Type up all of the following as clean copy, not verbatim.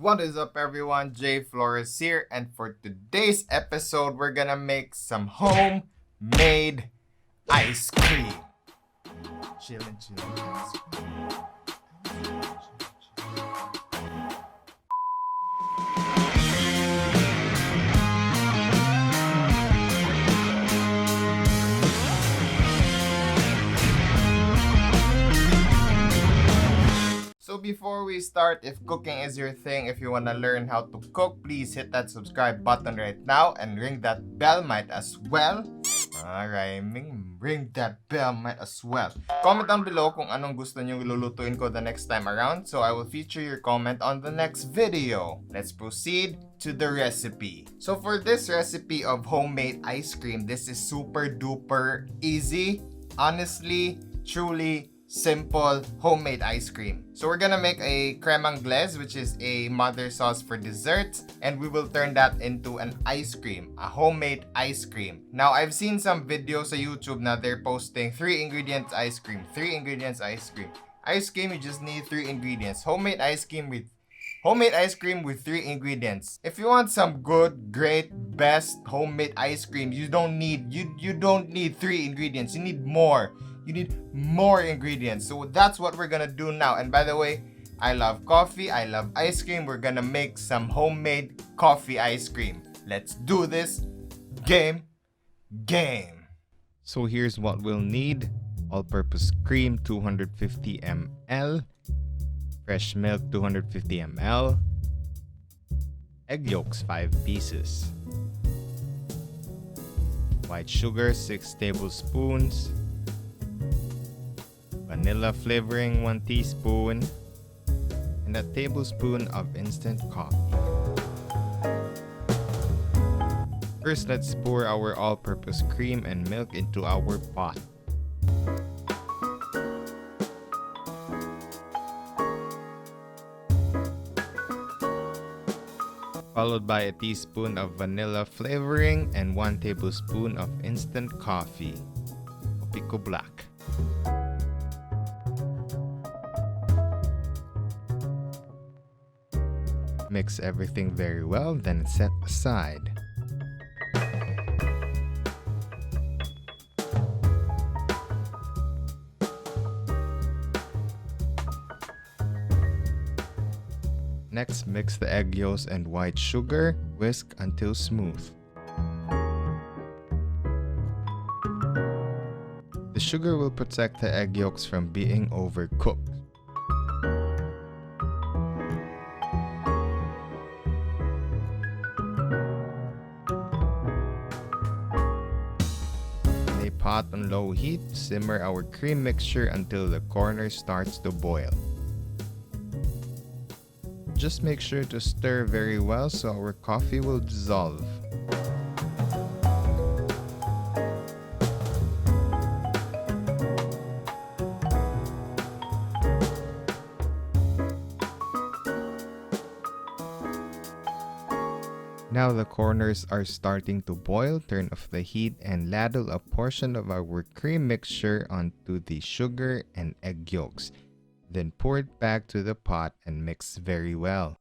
What is up everyone, Jflores here, and for today's episode, we're gonna make some homemade ice cream. Chillin'. So before we start, if cooking is your thing, if you want to learn how to cook, please hit that subscribe button right now and ring that bell might as well. Rhyming. Ring that bell might as well. Comment down below kung anong gusto nyo lulutuin ko the next time around, so I will feature your comment on the next video. Let's proceed to the recipe. So for this recipe of homemade ice cream, this is super duper easy. Honestly, truly simple homemade ice cream. So we're gonna make a creme anglaise, which is a mother sauce for desserts, and we will turn that into an ice cream, a homemade ice cream. Now I've seen some videos on YouTube now they're posting 3 ingredients ice cream, 3 ingredients ice cream. Ice cream, you just need 3 ingredients. Homemade ice cream with 3 ingredients. If you want some good, great, best homemade ice cream, you don't need 3 ingredients. You need more. You need more ingredients. So that's what we're gonna do now. And by the way, I love coffee, I love ice cream. We're gonna make some homemade coffee ice cream. Let's do this. Game. So here's what we'll need. All-purpose cream 250 ml, fresh milk 250 ml, egg yolks 5 pieces, white sugar 6 tablespoons, vanilla flavoring 1 teaspoon, and a tablespoon of instant coffee. First, let's pour our all-purpose cream and milk into our pot. Followed by a teaspoon of vanilla flavoring and 1 tablespoon of instant coffee, Pico Black. Mix everything very well, then set aside. Next, mix the egg yolks and white sugar. Whisk until smooth. The sugar will protect the egg yolks from being overcooked. In a pot on low heat, simmer our cream mixture until the corner starts to boil. Just make sure to stir very well so our coffee will dissolve. Now the corners are starting to boil, turn off the heat and ladle a portion of our cream mixture onto the sugar and egg yolks. Then pour it back to the pot and mix very well.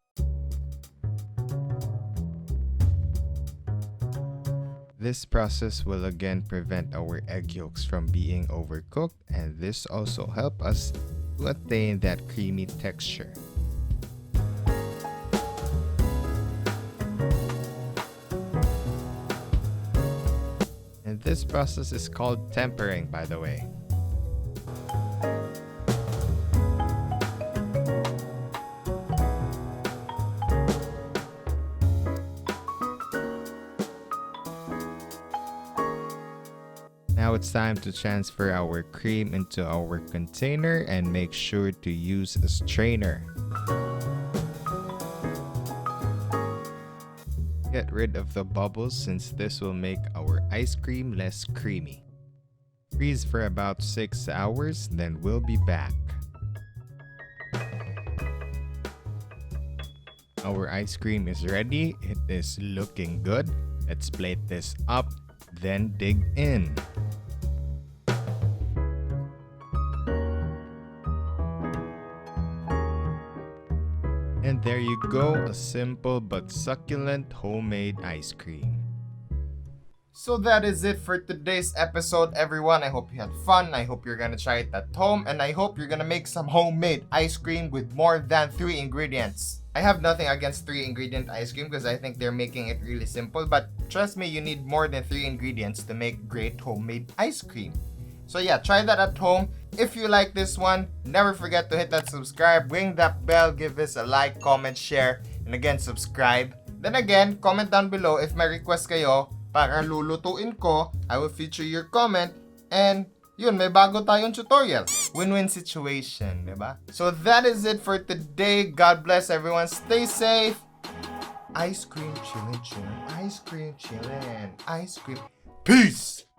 This process will again prevent our egg yolks from being overcooked, and this also helps us to attain that creamy texture. And this process is called tempering, by the way. Now it's time to transfer our cream into our container and make sure to use a strainer. Get rid of the bubbles since this will make our ice cream less creamy. Freeze for about 6 hours, then we'll be back. Our ice cream is ready. It is looking good. Let's plate this up, then dig in. And there you you go, a simple but succulent homemade ice cream. So that is it for today's episode, everyone. I hope you had fun. I hope you're gonna try it at home, and I hope you're gonna make some homemade ice cream with more than 3 ingredients. I have nothing against 3 ingredient ice cream because I think they're making it really simple, but trust me, you need more than 3 ingredients to make great homemade ice cream. So yeah, try that at home. If you like this one, never forget to hit that subscribe, ring that bell, give us a like, comment, share, and again, subscribe. Then again, comment down below if may request kayo para lulutuin ko. I will feature your comment, and yun, may bago tayong tutorial. Win-win situation, diba? So that is it for today. God bless everyone. Stay safe. Ice cream chillin', chillin'. Ice cream chillin'. Ice cream. Peace!